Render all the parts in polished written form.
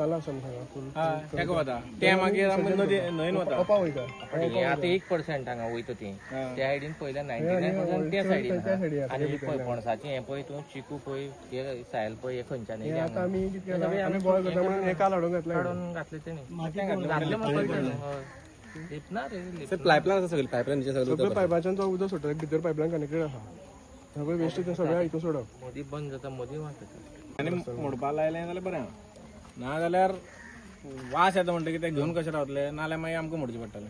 जाला आसा फुल तेका वता ते मागीर आमी न्हंयन वता ओपा वयता आता 1% हांगा वयता ती त्या सायडीन पयल्या 99% त्या सायडीन आनी पळय पणसाचें हें पळय तूं चिकू पळय हे सायल पळय हे खंयच्यान हे आतां आमी कितें केलां आमी बॉय करता म्हणून हे काल हाडून घातला काडून घातले तेणी घातले म्हाका कळटा न्हू लिपना रे पायपलायन आसा सगळी पायपलायनचे सगळं पायपाच्यान तो उदक सुट्टा भितर पायपलायन कनेक्टेड आसा सगळें वेस्ट तें सगळें हितून सोडप मदीं बंद जाता मदीं वाचता आनी मोडपा लायलें जाल्यार बरें ना जाल्यार वास येता म्हणटकीर ते घेवन कशें रावतले नाल्यार मागीर आमकां मोडचें पडटलें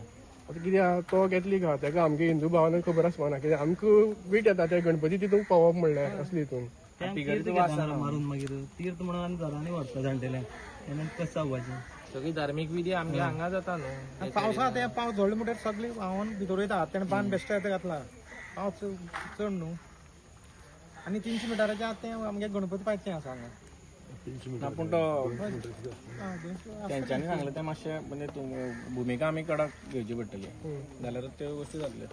आतां कितें आहा तो कॅथलीक आहा तेका आमगे हिंदू भावांक खबर आसपाना कित्याक आमकां वीट येता ते गणपती तितून पावप म्हणल्यार असली हितून मारून मागीर तीर्थ म्हणून आनी घरांनी व्हरता जाणटेल्यांक तेन्ना कशें जावपाचें सगळी धार्मीक विधी आमगे हांगा जाता न्हू पावसा ते पावस झोडले म्हणल्यार सगळी व्हांवून भितर वयता तेणें बांद बेश्टे येता घातला पावस चड न्हू आनी 300 मिटराचें आतां तें आमगे गणपती पायचें आसा हांगा पूण तो तेंच्यांनी सांगलें तें मातशें म्हणजे भुमिका आमी कडक घेवची पडटली जाल्यार त्यो गोश्टी जातल्यो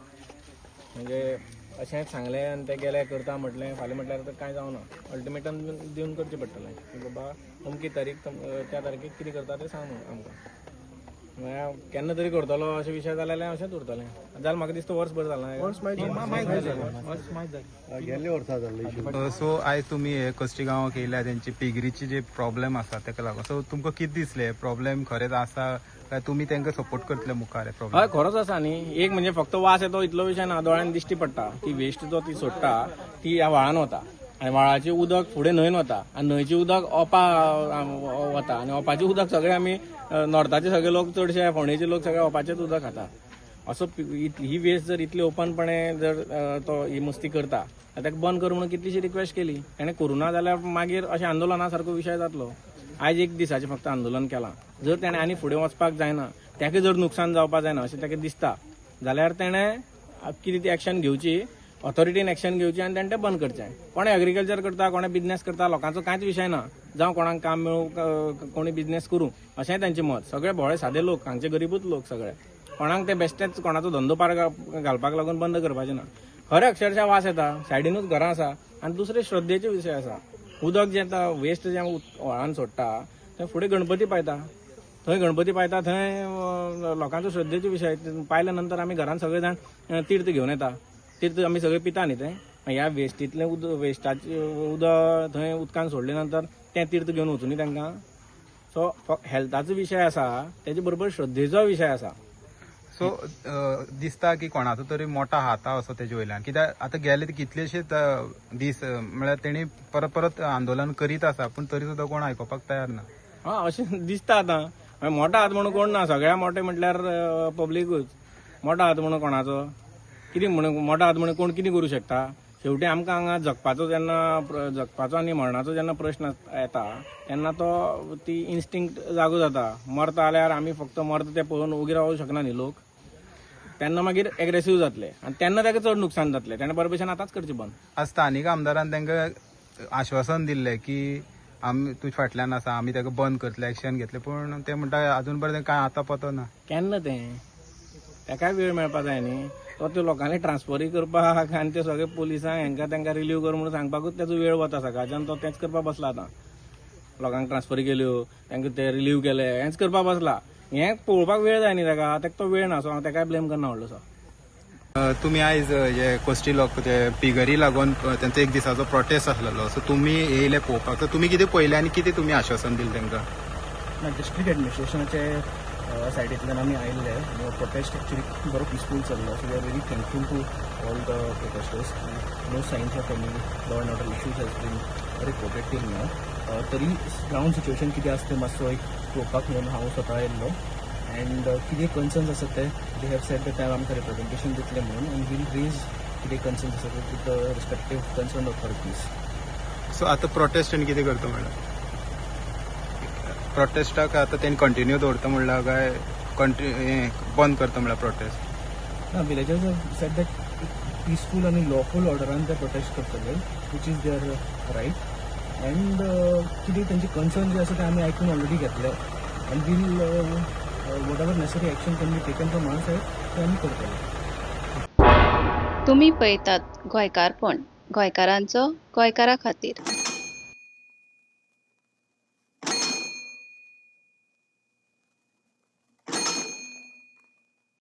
म्हणजे अशेंच सांगलें आनी ते गेले करता म्हटलें फाल्यां म्हटल्यार तर कांय जावना अल्टिमेटम दिवन करचें पडटलें की बाबा अमकी तारीख त्या तारखेक कितें करता तें सांग आमकां केन्ना तरी करतलो अशें विशय जाल्यार अशेंच उरतलें जाल्यार म्हाका दिसता वर्सभर जालें गेल्ले वर्सां जाल्ले सो आयज तुमी हे कश्टी गांवांक येयल्या तेंची पिगरीची जे प्रॉब्लेम आसा तेका लागून सो तुमकां कितें दिसलें प्रॉब्लेम खरेंच आसा काय तुमी तांकां सपोर्ट करतले मुखार हे प्रॉब्लेम हय खरोच आसा न्ही एक म्हणजे फक्त वास येतो इतलो विशय ना दोळ्यान दिश्टी पडटा ती वेस्ट जो ती सोडटा ती ह्या व्हाळान वता आनी व्हाळाचें उदक फुडें न्हंयन वता आनी न्हंयचें उदक ओपा वता आनी ओपाचें उदक सगळें आमी नॉर्थाचे सगळे लोक चडशे फोंडेचे लोक सगळे ओपाचेंच उदक खाता असो ही वेस्ट जर इतली ओपनपणे जर तो ही मस्ती करता ताका बंद कर म्हणून कितलीशी रिक्वेस्ट केली ताणें करूं ना जाल्यार मागीर अशें आंदोलना सारको विशय जातलो आयज एक दिसाचें फक्त आंदोलन केलां जर ताणें आनी फुडें वचपाक जायना ताका जर नुकसान जावपाक जायना अशें ताका दिसता जाल्यार ताणें कितें ती एक्शन घेवची ऑथॉरिटीन एक्शन घेवची आनी ताणें तें बंद करचें कोणें एग्रीकल्चर करता कोणें बिझनेस करता लोकांचो कांयच विशय ना जावं कोणाक काम मेळूं कोणी बिझनेस करूं अशेंय तांचें मत सगळे भोळे सादे लोक हांगचे गरीबूच लोक सगळे कोणाक ते बेश्टेच कोणाचो धंदो पार घालपाक लागून बंद करपाचें ना खरें अक्षरशः वास येता सायडीनूच घरां आसा आनी दुसरे श्रद्धेचे विशय आसा उदक जें आतां वेस्ट जें व्हाळान सोडटा तें फुडें गणपती पायता थंय गणपती पायता थंय लोकांचो श्रद्धेचो विशय पायल्या नंतर आमी घरान सगळे जाण तीर्थ घेवन येता तीर्थ आमी सगळे पिता न्ही तें ह्या वेस्टींतलें वेस्टाचें उदक थंय उदकान सोडले नंतर तें तीर्थ घेवन वचूं न्ही तांकां सो हेल्थाचो विशय आसा तेजे बरोबर श्रद्धेचो विशय आसा सो दिसता की कोणाचो तरी मोठा हात आहा असो तेजे वयल्यान कित्याक आतां गेले कितलेशेच दीस म्हळ्यार तेणी परत परत आंदोलन करीत आसा पूण तरी सुद्दां कोण आयकपाक तयार ना अशें दिसता आतां मोठा हात म्हणून कोण ना सगळ्या मोठे म्हटल्यार पब्लिकूच मोठा हात म्हणून कोणाचो कितें म्हणून मोठा हात म्हणून कोण कितें करूं शकता शेवटी आमकां हांगा जगपाचो आनी मरणाचो जेन्ना प्रश्न येता तेन्ना तो ती इन्स्टिंक्ट जागो जाता मरता जाल्यार आमी फक्त मरता तें पळोवन उगी रावूंक शकना न्ही लोक तेन्ना मागीर एग्रेसीव जातले आनी तेन्ना ताका चड नुकसान जातलें तेणें बरे भशेन आतांच करचें बंद आज स्थानीक आमदारान तांकां आश्वासन दिल्लें की आमी तुजे फाटल्यान आसा आमी ताका बंद करतले एक्शन घेतले पूण ते म्हणटा आजून पर्यंत कांय आतां पतो ना केन्ना तें ताकाय वेळ मेळपा जाय न्ही तो त्या लोकांनी ट्रान्सफरी करपाक आनी ते सगळे पुलिसांक हांकां तांकां रिलीव कर म्हणून सांगपाकूच तेजो वेळ वता सकाळच्यान तो तेंच करपाक बसला आतां लोकांक ट्रान्सफरी केल्यो तांकां ते रिलीव केले हेंच करपाक बसला हें पळोवपाक वेळ जाय न्ही ताका तो वेळ ना सो हांव ताकाय ब्लेम करना व्हडलोसो तुमी आयज जे कोस्टी लोक ते पिगरी लागून तेंचो एक दिसाचो प्रोटेस्ट आसलेलो सो तुमी येयले पळोवपाक सो तुमी कितें पळयलें आनी कितें तुमी आश्वासन दिलें तांकां डिस्ट्रिक्ट एडमिनिस्ट्रेशनाचे सायडींतल्यान आमी आयिल्ले प्रोटेस्ट एक्चुअली बरो पिसफूल चल्लो so we are very thankful to all the protesters no signs of any law and order issues has been reported till now तरी ग्रावंड सिच्युएशन कितें आसा तें मातसो एक पळोवपाक म्हणून हांव स्वता आयिल्लो एंड कितें कन्सर्न्स आसा ते दे हॅव सेड दॅट आमकां रिप्रेझेंटेशन दितलें म्हणून एंड वील रेज कितें कन्सर्न्स आसा with the respective concern authorities so आतां प्रोटेस्ट कितें करता म्हणल्यार प्रोटेस्टाक आतां तेणी कंटिन्यू दवरता म्हणल्यार काय बंद करता म्हणल्यार प्रोटेस्ट ना विलेजर्स सेड दॅट पिसफूल आनी लॉफूल ऑर्डरान ते प्रोटेस्ट करतले which is their right and कितें तेंचे कन्सर्न जे आसा ते आमी आयकून ऑलरेडी घेतले and will whatever necessary action can be taken from our side ते आमी करतले. तुम्ही पळयतात गोंयकारपण गोंयकारांचो गोंयकारा खातीर.